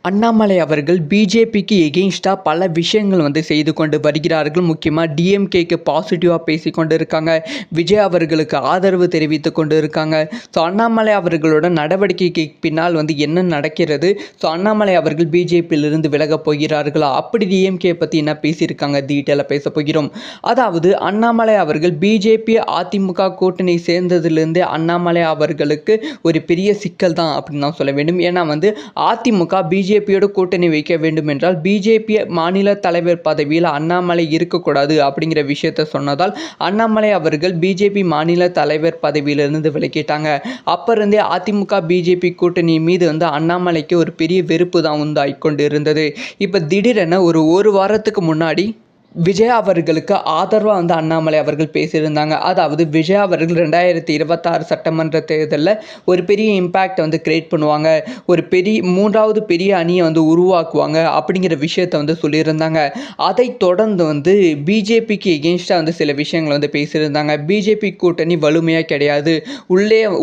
அண்ணாமலை அவர்கள் பிஜேபிக்கு எகெயின்ஸ்டாக பல விஷயங்கள் செய்து கொண்டு வருகிறார்கள். முக்கியமாக டிஎம்கேக்கு பாசிட்டிவாக பேசி கொண்டு இருக்காங்க. விஜய் அவர்களுக்கு ஆதரவு தெரிவித்து கொண்டு இருக்காங்க. ஸோ அண்ணாமலை அவர்களோட நடவடிக்கைக்கு பின்னால் என்ன நடக்கிறது? ஸோ அண்ணாமலை அவர்கள் பிஜேபியிலிருந்து விலகப் போகிறார்களா? அப்படி டிஎம்கே பற்றி என்ன பேசியிருக்காங்க? டீட்டெயிலாக பேச போகிறோம். அதாவது அண்ணாமலை அவர்கள் பிஜேபி அதிமுக கூட்டணி சேர்ந்ததிலிருந்தே அண்ணாமலை அவர்களுக்கு ஒரு பெரிய சிக்கல் தான் அப்படின்னு தான் சொல்ல வேண்டும். ஏன்னா அதிமுக பிஜேபியோட கூட்டணி வைக்க வேண்டும் என்றால் பிஜேபி மாநில தலைவர் பதவியில் அண்ணாமலை இருக்கக்கூடாது அப்படிங்கிற விஷயத்தை சொன்னதால் அண்ணாமலை அவர்கள் பிஜேபி மாநில தலைவர் பதவியிலிருந்து விலகிட்டாங்க. அப்ப இருந்தே அதிமுக பிஜேபி கூட்டணி மீது அண்ணாமலைக்கு ஒரு பெரிய வெறுப்பு தான் உண்டாகிக்கொண்டு இருந்தது. இப்போ திடீரென ஒரு வாரத்துக்கு முன்னாடி விஜய் அவர்களுக்கு ஆதரவாக அண்ணாமலை அவர்கள் பேசியிருந்தாங்க. அதாவது விஜய் அவர்கள் 2026 சட்டமன்ற தேர்தலில் ஒரு பெரிய இம்பேக்ட் கிரியேட் பண்ணுவாங்க, ஒரு மூன்றாவது பெரிய அணியை உருவாக்குவாங்க அப்படிங்கிற விஷயத்தை சொல்லியிருந்தாங்க. அதை தொடர்ந்து பிஜேபிக்கு எகெயின்ஸ்டாக சில விஷயங்கள் பேசியிருந்தாங்க. பிஜேபி கூட்டணி வலிமையாக கிடையாது,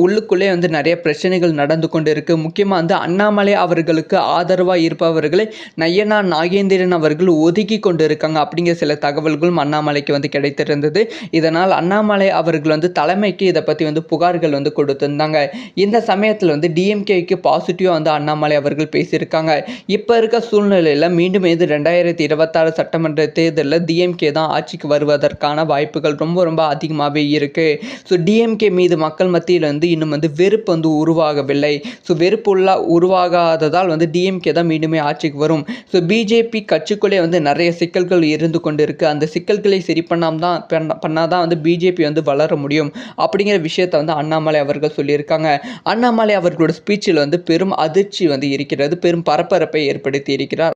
உள்ளுக்குள்ளே நிறைய பிரச்சனைகள் நடந்து கொண்டு இருக்குது. முக்கியமாக அண்ணாமலை அவர்களுக்கு ஆதரவாக இருப்பவர்களை நயனா நாகேந்திரன் அவர்கள் ஒதுக்கி கொண்டு இருக்காங்க அப்படிங்கிற சில தகவல்களும் அண்ணாமலைக்கு கிடைத்திருந்தது. இதனால் அண்ணாமலை அவர்கள் தலைமைக்கு இதை பற்றி புகார்கள் கொடுத்திருந்தாங்க. இந்த சமயத்தில் டிஎம்கேக்கு பாசிட்டிவாக அண்ணாமலை அவர்கள் பேசியிருக்காங்க. இப்போ இருக்க சூழ்நிலையில் மீண்டும் 2026 சட்டமன்ற தேர்தலில் டிஎம்கே தான் ஆட்சிக்கு வருவதற்கான வாய்ப்புகள் ரொம்ப ரொம்ப அதிகமாகவே இருக்கு. ஸோ டிஎம்கே மீது மக்கள் மத்தியில் இன்னும் வெறுப்பு உருவாகவில்லை. ஸோ வெறுப்பு உருவாகாததால் டிஎம்கே தான் மீண்டுமே ஆட்சிக்கு வரும். ஸோ பிஜேபி கட்சிக்குள்ளே நிறைய சிக்கல்கள் இருந்து கொண்டு இருக்கு. அந்த சிக்கல்களை சரி பண்ணாதான் பிஜேபி வளர முடியும் அப்படிங்கிற விஷயத்தை அண்ணாமலை அவர்கள் சொல்லியிருக்காங்க. அண்ணாமலை அவர்களோட ஸ்பீச்சில் பெரும் அதிர்ச்சி இருக்கிறது, பெரும் பரபரப்பை ஏற்படுத்தி இருக்கிறார்.